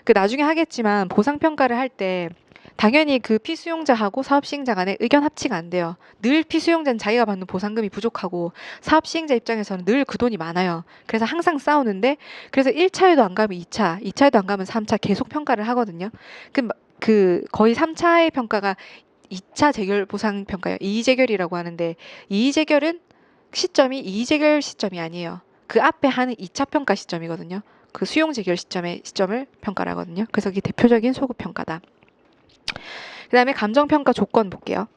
그 나중에 하겠지만 보상평가를 할 때 당연히 그 피수용자하고 사업시행자 간에 의견 합치가 안 돼요. 늘 피수용자는 자기가 받는 보상금이 부족하고 사업시행자 입장에서는 늘 그 돈이 많아요. 그래서 항상 싸우는데 그래서 1차에도 안 가면 2차, 2차에도 안 가면 3차 계속 평가를 하거든요. 그 거의 3차의 평가가 2차 재결 보상 평가예요. 이의재결이라고 하는데 이의재결은 시점이 이의재결 시점이 아니에요. 그 앞에 하는 2차 평가 시점이거든요. 그 수용 재결 시점의 시점을 평가를 하거든요. 그래서 이게 대표적인 소급 평가다. 그다음에 감정평가 조건 볼게요.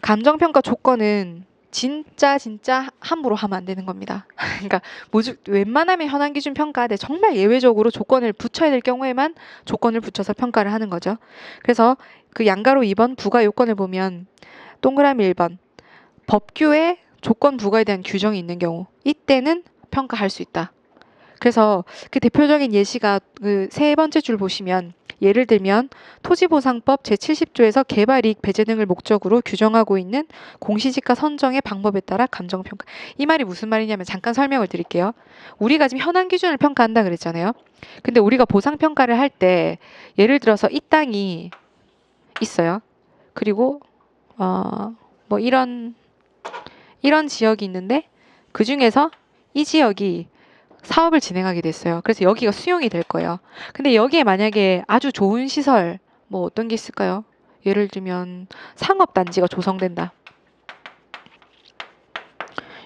감정평가 조건은 진짜 함부로 하면 안 되는 겁니다. 그러니까 웬만하면 현황 기준 평가하되 정말 예외적으로 조건을 붙여야 될 경우에만 조건을 붙여서 평가를 하는 거죠. 그래서 그 양가로 2번 부가 요건을 보면 동그라미 1번 법규에 조건 부과에 대한 규정이 있는 경우 이때는 평가할 수 있다. 그래서 그 대표적인 예시가 그 세 번째 줄 보시면 예를 들면 토지보상법 제70조에서 개발이익 배제 등을 목적으로 규정하고 있는 공시지가 선정의 방법에 따라 감정평가. 이 말이 무슨 말이냐면 잠깐 설명을 드릴게요. 우리가 지금 현황 기준을 평가한다 그랬잖아요. 근데 우리가 보상평가를 할 때 예를 들어서 이 땅이 있어요. 그리고 뭐 이런 지역이 있는데 그 중에서 이 지역이 사업을 진행하게 됐어요. 그래서 여기가 수용이 될 거예요. 근데 여기에 만약에 아주 좋은 시설, 뭐 어떤 게 있을까요? 예를 들면 상업단지가 조성된다.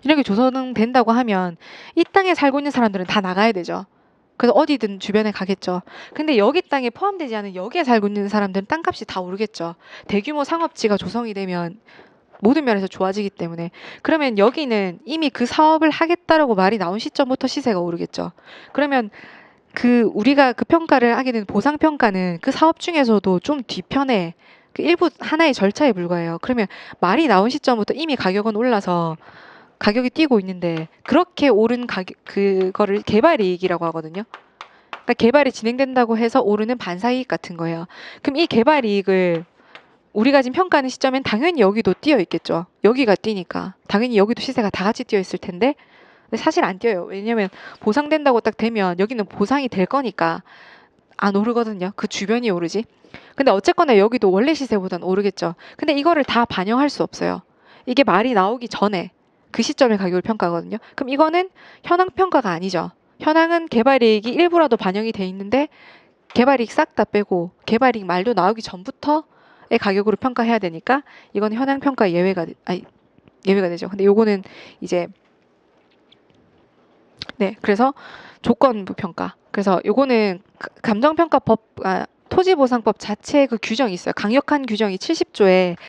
이렇게 조성된다고 하면 이 땅에 살고 있는 사람들은 다 나가야 되죠. 그래서 어디든 주변에 가겠죠. 근데 여기 땅에 포함되지 않은 여기에 살고 있는 사람들은 땅값이 다 오르겠죠. 대규모 상업지가 조성이 되면 모든 면에서 좋아지기 때문에 그러면 여기는 이미 그 사업을 하겠다라고 말이 나온 시점부터 시세가 오르겠죠. 그러면 그 우리가 그 평가를 하게 되는 보상 평가는 그 사업 중에서도 좀 뒤편에 그 일부 하나의 절차에 불과해요. 그러면 말이 나온 시점부터 이미 가격은 올라서 가격이 뛰고 있는데 그렇게 오른 가격 그거를 개발이익이라고 하거든요. 그러니까 개발이 진행된다고 해서 오르는 반사이익 같은 거예요. 그럼 이 개발이익을 우리가 지금 평가하는 시점엔 당연히 여기도 뛰어 있겠죠. 여기가 뛰니까 당연히 여기도 시세가 다 같이 뛰어 있을 텐데 근데 사실 안 뛰어요. 왜냐면 보상된다고 딱 되면 여기는 보상이 될 거니까 안 오르거든요. 그 주변이 오르지. 근데 어쨌거나 여기도 원래 시세보단 오르겠죠. 근데 이거를 다 반영할 수 없어요. 이게 말이 나오기 전에 그 시점의 가격을 평가하거든요. 그럼 이거는 현황 평가가 아니죠. 현황은 개발이익이 일부라도 반영이 돼 있는데 개발이익 싹 다 빼고 개발이익 말도 나오기 전부터의 가격으로 평가해야 되니까 이건 현황 평가 예외가 되죠. 근데 요거는 이제 네, 그래서 조건부 평가. 그래서 요거는 감정평가법 토지보상법 자체의 그 규정이 있어요. 강력한 규정이 70조에